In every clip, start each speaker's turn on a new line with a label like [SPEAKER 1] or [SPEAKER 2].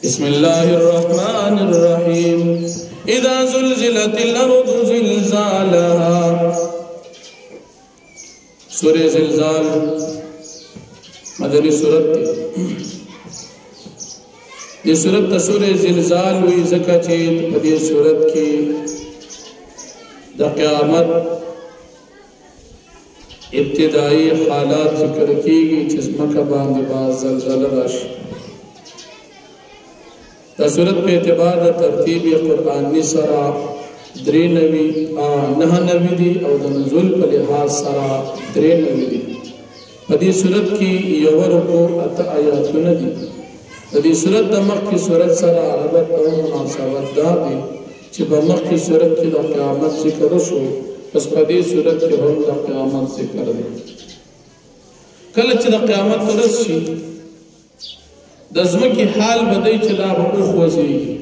[SPEAKER 1] بسم الله الرحمن الرحيم اذا زلزلت الارض زلزالها سورة زلزال مدنی سورت دی سورت تا سورة زلزال وی زکا چید پدی سورت کی دا قیامت ابتدائی حالات ذکر کی گی چزمکہ باندی باز زلزل راشی دا صورت پہ اعتبار دا ترتیب قرآنی سرا 93 دی او دا نزول پہ لحاظ سرا 93 دی پدی صورت کی یور کو اتا آیاتون دی پدی صورت دا مخ کی صورت سرا عربت او مناسبت دا دی چی با مخ کی صورت کی دا قیامت ذکر شو پس پدی صورت کی ہم دا قیامت ذکر دی کلچ دا قیامت ترس شی د زمکی حال بدای چې دا به وخوځېږي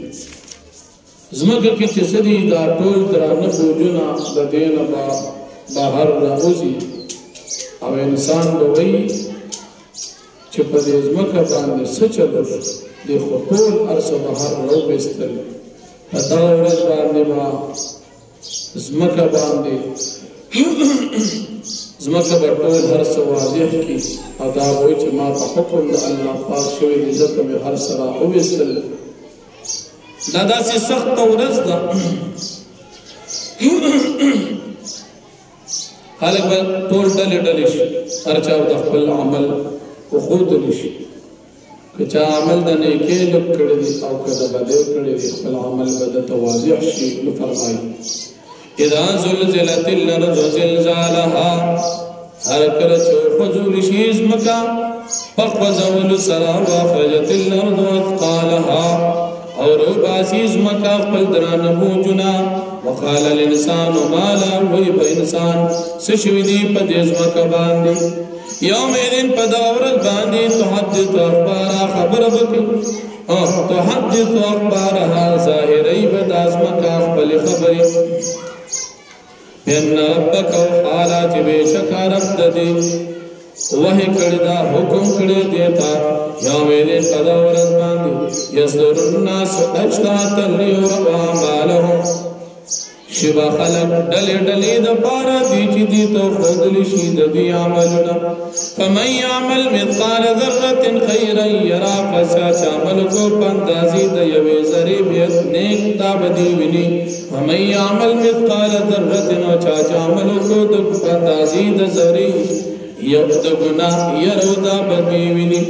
[SPEAKER 1] زمکه کې چې څه دي دا ټول درانه بوجونه د دې نه بهر راوځي او انسان به وایي چې په دې زمکه باندې څه چلو شو دې خو ټول هر څه بهر راوویستل په دغه ورځ باندې به زمکه باندې زمکه به ټول هر څه واضح کړي او دا وایي چې ما په حکم د الله پاک شوی دی ځکه مې هر څه راوویستل دا داسې سخته ورځ ده خلک به ټول ډلې ډلې شي هر چا د خپل عمل وښودلی شي که چا عمل د نیکۍ لږ کړی دی او که د بدۍ کړی دی خپل عمل به درته واضح شي نو فرمایي اذا زلزلت الارض زلزالها هر کله چې وخوځول شي ځمکه په خوځولو سره واخرجت الارض اثقالها او روباسي ځمکه خپل درانه بوجونه وقال الانسان ما لا وی په انسان څه شوي دي په دې ځمکه باندې یومئذ په دغه ورځ باندې تحدث اخبارها خبره وکړي تحدث اخبارها ظاهري به دا ځمکه خپلې خبرې ان ربک حالا چې بېشکه رب د دې وحی کړی دا حکم کړی دیتا یومئذ په دغه ورځ باندې یصدر الناس اشتاتا لیروا اعمالهم شبا خلق ډلې ډلې د پاره دي چې دي ته ښودلی شي د دوی عملونه فمن یعمل مثقال ذرة خیرا یرا پس چې عمل کو په اندازې د یوې ذرې بیا نیک دا به دې ویني فمن یعمل مثقال ذرة او چې عمل کو د په اندازې د ذرې یو د ګناه یرو دا به دې ویني